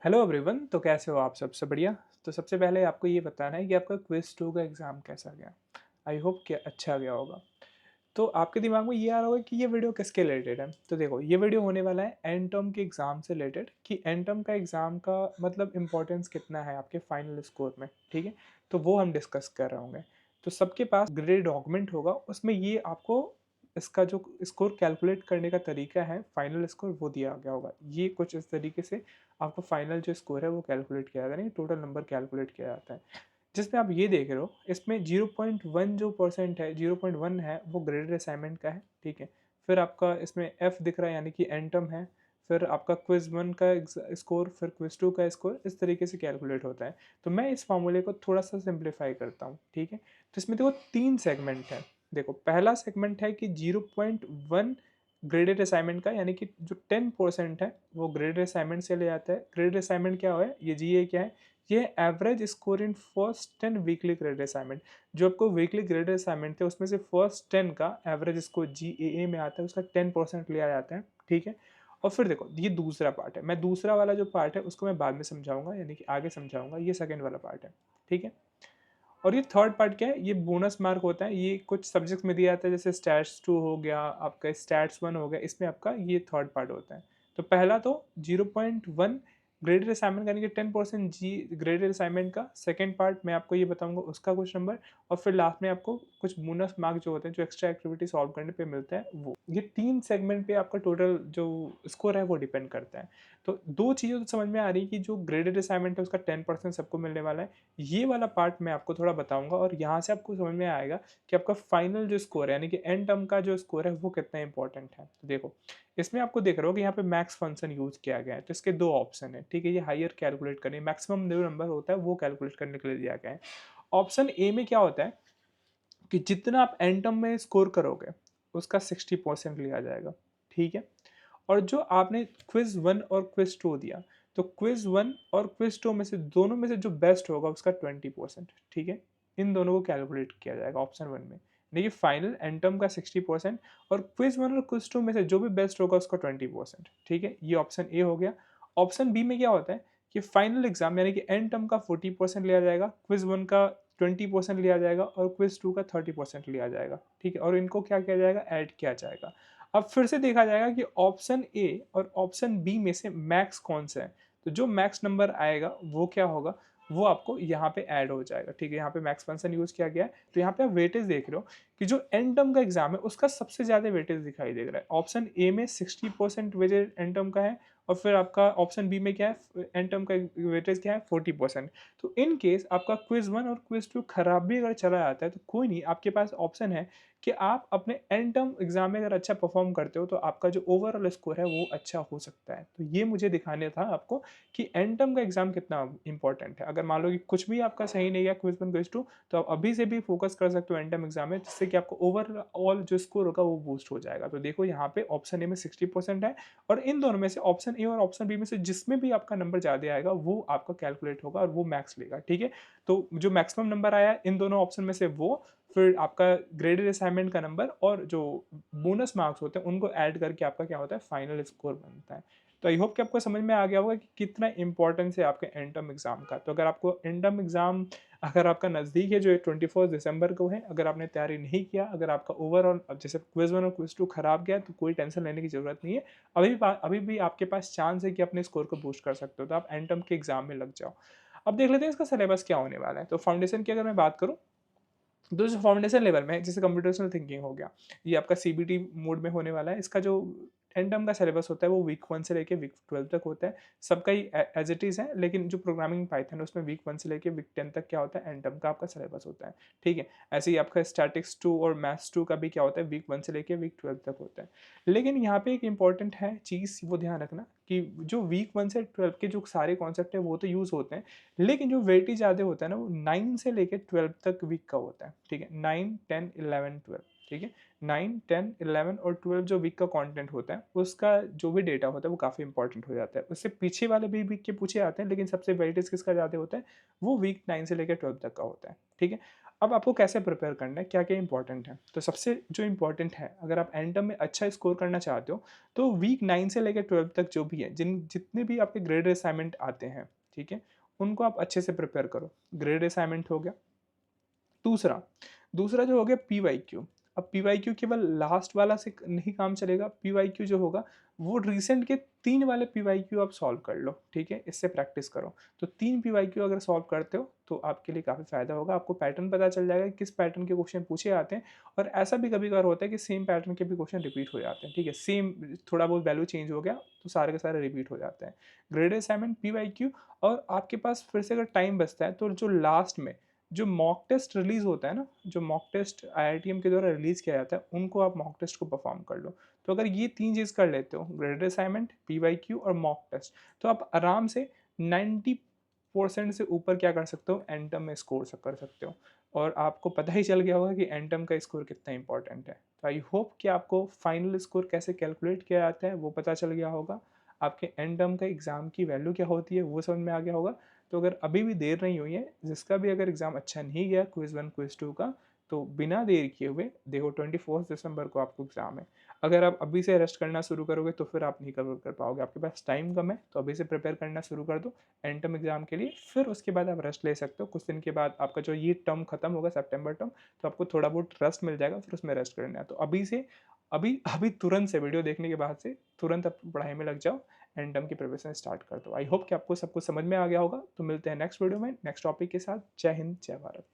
Hello everyone. तो कैसे हो आप? सबसे बढ़िया। तो सबसे पहले आपको ये बताना है कि आपका क्विज़ 2 का एग्ज़ाम कैसा गया। आई होप कि अच्छा गया होगा। तो आपके दिमाग में ये आ रहा होगा कि ये वीडियो किसके रिलेटेड है। तो देखो, ये वीडियो होने वाला है एंड टर्म के एग्ज़ाम से रिलेटेड कि एंड टर्म का एग्ज़ाम का मतलब इम्पोर्टेंस कितना है आपके फाइनल स्कोर में। ठीक है, तो वो हम डिस्कस कर रहे होंगे। तो सबके पास ग्रेड डॉक्यूमेंट होगा, उसमें ये आपको इसका जो स्कोर कैलकुलेट करने का तरीका है, फाइनल स्कोर, वो दिया गया होगा। ये कुछ इस तरीके से आपको फाइनल जो स्कोर है वो कैलकुलेट किया जाता है, टोटल नंबर कैलकुलेट किया जाता है। जिसमें आप ये देख रहे हो, इसमें 0.1 जो परसेंट है, 0.1 है वो ग्रेडेड असाइनमेंट का है। ठीक है, फिर आपका इसमें एफ दिख रहा है यानी कि एंटम है। फिर आपका क्विज 1 का स्कोर, फिर क्विज 2 का स्कोर, इस तरीके से कैलकुलेट होता है। तो मैं इस फार्मूले को थोड़ा सा सिंप्लीफाई करता हूँ। ठीक है, तो इसमें देखो 3 सेगमेंट है। देखो, पहला सेगमेंट है कि 0.1 ग्रेडेड असाइनमेंट का, यानी कि जो 10% है वो ग्रेडेड असाइनमेंट से ले आता है। ग्रेडेड असाइनमेंट क्या है, ये जीए क्या है, ये average score in first 10 weekly graded assignment. जो आपको वीकली ग्रेडेड असाइनमेंट थे उसमें से फर्स्ट 10 का एवरेज स्कोर जीएए में आता है, उसका 10% लिया जाता है। ठीक है, और फिर देखो, ये दूसरा पार्ट है। मैं दूसरा वाला जो पार्ट है उसको मैं बाद में समझाऊंगा, यानी कि आगे समझाऊंगा। ये सेकेंड वाला पार्ट है। ठीक है, और ये थर्ड पार्ट क्या है, ये बोनस मार्क होता है। ये कुछ सब्जेक्ट्स में दिया जाता है, जैसे स्टैट्स 2 हो गया, आपका स्टैट्स 1 हो गया, इसमें आपका ये थर्ड पार्ट होता है। तो पहला तो 0.1 ग्रेडेड असाइनमेंट यानी कि 10% जी ग्रेडेड असाइनमेंट का। सेकंड पार्ट मैं आपको ये बताऊंगा, उसका कुछ नंबर। और फिर लास्ट में आपको कुछ बोनस मार्क जो होते हैं, जो एक्स्ट्रा एक्टिविटी सॉल्व करने पे मिलता है, वो। ये 3 सेगमेंट पे आपका टोटल जो स्कोर है वो डिपेंड करता है। तो दो चीज़ें तो समझ में आ रही कि जो ग्रेडेड असाइनमेंट है उसका 10% सबको मिलने वाला है। ये वाला पार्ट मैं आपको थोड़ा बताऊंगा, और यहाँ से आपको समझ में आएगा कि आपका फाइनल जो स्कोर है, यानी कि एंड टर्म का जो स्कोर है, वो कितना इंपॉर्टेंट है। तो देखो, इसमें आपको देख रहे हो कि यहाँ पे मैक्स फंक्शन यूज किया गया है। तो इसके दो ऑप्शन है। ठीक है, ये हायर कैलकुलेट करने, मैक्सिमम जो नंबर होता है वो कैलकुलेट करने के लिए दिया गया है। ऑप्शन ए में क्या होता है कि जितना आप एंड टर्म में स्कोर करोगे उसका 60% लिया जाएगा। ठीक है, और जो आपने क्विज 1 और क्विज 2 दिया, तो क्विज 1 और क्विज 2 में से, दोनों में से जो बेस्ट होगा उसका 20%। ठीक है, इन दोनों को कैलकुलेट किया जाएगा ऑप्शन 1 में। देखिए, फाइनल एंड टर्म का 60% और क्विज 1 और क्विज 2 में से जो भी बेस्ट होगा उसका 20%। ठीक है, ये ऑप्शन ए हो गया। ऑप्शन बी में क्या होता है कि फाइनल एग्जाम यानी कि एंड टर्म का 40% लिया जाएगा, क्विज 1 का 20% लिया जाएगा और क्विज 2 का 30% लिया जाएगा। ठीक है, और इनको क्या किया जाएगा, ऐड किया जाएगा। अब फिर से देखा जाएगा कि ऑप्शन ए और ऑप्शन बी में से मैक्स कौन सा है। तो जो मैक्स नंबर आएगा वो क्या होगा, वो आपको यहाँ पे ऐड हो जाएगा। ठीक है, यहाँ पे मैक्स फंक्शन यूज किया गया है। तो यहाँ पे आप वेटेज देख रहे हो कि जो एंड टर्म का एग्जाम है उसका सबसे ज्यादा वेटेज दिखाई दे रहा है। ऑप्शन ए में 60% वेटेज एंड टर्म का है, और फिर आपका ऑप्शन बी में क्या है, एंड टर्म का वेटेज क्या है, 40%। तो इन केस आपका क्विज 1 और क्विज 2 खराब भी अगर चला जाता है तो कोई नहीं, आपके पास ऑप्शन है कि आप अपने एंड टर्म एग्जाम में अगर अच्छा परफॉर्म करते हो तो आपका जो ओवरऑल स्कोर है वो अच्छा हो सकता है। तो ये मुझे दिखाने था आपको कि एंड टर्म का एग्जाम कितना इंपॉर्टेंट है। अगर मान लो कि कुछ भी आपका सही नहीं है क्विज 1 क्विज 2, तो आप अभी से भी फोकस कर सकते हो एंड टर्म एग्जाम में, जिससे कि आपको ओवरऑल जो स्कोर होगा वो बूस्ट हो जाएगा। तो देखो, यहाँ पे ऑप्शन ए में 60% है, और इन दोनों में से ऑप्शन ए और ऑप्शन बी में से जिसमें भी आपका नंबर ज़्यादा आएगा वो आपका कैलकुलेट होगा और वो मैक्स लेगा। ठीक है, तो जो मैक्सिमम नंबर आया इन दोनों ऑप्शन में से वो, फिर आपका ग्रेडेड असाइनमेंट का नंबर और जो बोनस मार्क्स होते हैं उनको ऐड करके आपका क्या होता है, फाइनल स्कोर बनता है। तो आई होप कि आपको समझ में आ गया होगा कि कितना इंपॉर्टेंस है आपके एंड टर्म एग्जाम का। तो अगर आपको एंड टर्म एग्जाम अगर आपका नज़दीक है, जो 21 दिसंबर को है, अगर आपने तैयारी नहीं किया, अगर आपका ओवरऑल जैसे क्विज 1 और क्विज 2 खराब गया, तो कोई टेंशन लेने की जरूरत नहीं है। अभी भी आपके पास चांस है कि अपने स्कोर को बूस्ट कर सकते हो, तो आप एंड टर्म के एग्जाम में लग जाओ। अब देख लेते हैं इसका सिलेबस क्या होने वाला है। तो फाउंडेशन की अगर मैं बात करूँ, तो जो फाउंडेशन लेवल में है, जैसे कंप्यूटेशनल थिंकिंग हो गया, ये आपका सीबीटी मोड में होने वाला है। इसका जो एंड टर्म का सिलेबस होता है वो वीक 1 से लेके वीक 12 तक होता है। सबका ही एज इट इज़ है, लेकिन जो प्रोग्रामिंग पाइथन है उसमें वीक 1 से लेके वीक 10 तक क्या होता है, एंड टर्म का आपका सिलेबस होता है। ठीक है, ऐसे ही आपका स्टैटिक्स 2 और मैथ्स 2 का भी क्या होता है, वीक 1 से लेके वीक 12 तक होता है। लेकिन यहाँ पे एक इंपॉर्टेंट है चीज़, वो ध्यान रखना कि जो वीक 1 से 12 के जो सारे कॉन्सेप्ट है वो तो यूज़ होते हैं, लेकिन जो वेटेज ज़्यादा होता है ना, वो 9 से लेकर 12 तक वीक का होता है। ठीक है, 9, 10, 11, 12। ठीक है, 9, 10, 11 और 12 जो वीक का कंटेंट होता है, उसका जो भी डेटा होता है वो काफ़ी इंपॉर्टेंट हो जाता है। उससे पीछे वाले भी वीक के पूछे जाते हैं, लेकिन सबसे वेटेज किसका ज़्यादा होता है, वो वीक 9 से लेकर 12 तक का होता है, ठीक है। अब आपको कैसे प्रिपेयर करना है, क्या क्या इंपॉर्टेंट है, तो सबसे जो इंपॉर्टेंट है, अगर आप एंड टर्म में अच्छा स्कोर करना चाहते हो, तो वीक 9 से लेकर 12 तक जो भी है, जितने भी आपके ग्रेड असाइनमेंट आते हैं, ठीक है, उनको आप अच्छे से प्रिपेयर करो। ग्रेड असाइनमेंट हो गया। दूसरा दूसरा जो हो गया पीवाईक्यू। अब पीवाईक्यू केवल लास्ट वाला से नहीं काम चलेगा। पीवाईक्यू जो होगा वो रिसेंट के 3 वाले पीवाईक्यू आप सॉल्व कर लो, ठीक है, इससे प्रैक्टिस करो। तो 3 पीवाईक्यू अगर सॉल्व करते हो तो आपके लिए काफ़ी फ़ायदा होगा। आपको पैटर्न पता चल जाएगा कि किस पैटर्न के क्वेश्चन पूछे जाते हैं, और ऐसा भी कभी-कभार होता है कि सेम पैटर्न के भी क्वेश्चन रिपीट हो जाते हैं, ठीक है। सेम थोड़ा बहुत वैल्यू चेंज हो गया तो सारे के सारे रिपीट हो जाते हैं। ग्रेड असाइनमेंट, पीवाईक्यू, और आपके पास फिर से अगर टाइम बचता है तो जो लास्ट में जो मॉक टेस्ट रिलीज़ होता है ना, जो मॉक टेस्ट आईआईटीएम के द्वारा रिलीज़ किया जाता है, उनको आप मॉक टेस्ट को परफॉर्म कर लो। तो अगर ये 3 चीज़ कर लेते हो, ग्रेडेड असाइनमेंट, पीवाईक्यू और मॉक टेस्ट, तो आप आराम से 90% से ऊपर क्या कर सकते हो, एंड टर्म में स्कोर कर सकते हो। और आपको पता ही चल गया होगा कि एंड टर्म का स्कोर कितना इंपॉर्टेंट है। तो आई होप कि आपको फाइनल स्कोर कैसे कैलकुलेट किया जाता है वो पता चल गया होगा। आपके एंड टर्म का एग्ज़ाम की वैल्यू क्या होती है वो समझ में आ गया होगा। तो अगर अभी भी देर नहीं हुई है, जिसका भी अगर एग्ज़ाम अच्छा नहीं गया क्विज़ 1 क्विज़ 2 का, तो बिना देर किए हुए देखो 24 दिसंबर को आपको एग्ज़ाम है। अगर आप अभी से रेस्ट करना शुरू करोगे तो फिर आप नहीं कवर कर पाओगे, आपके पास टाइम कम है, तो अभी से प्रिपेयर करना शुरू कर दो एंड टर्म एग्ज़ाम के लिए। फिर उसके बाद आप रेस्ट ले सकते हो। कुछ दिन के बाद आपका जो ये टर्म खत्म होगा, सितंबर टर्म, तो आपको थोड़ा बहुत रेस्ट मिल जाएगा, फिर उसमें रेस्ट करना है। तो अभी से अभी अभी तुरंत से वीडियो देखने के बाद से तुरंत आप पढ़ाई में लग जाओ, एंड टर्म की प्रिपरेशन स्टार्ट कर दो। आई होप कि आपको सब कुछ समझ में आ गया होगा। तो मिलते हैं नेक्स्ट वीडियो में नेक्स्ट टॉपिक के साथ। जय हिंद, जय भारत।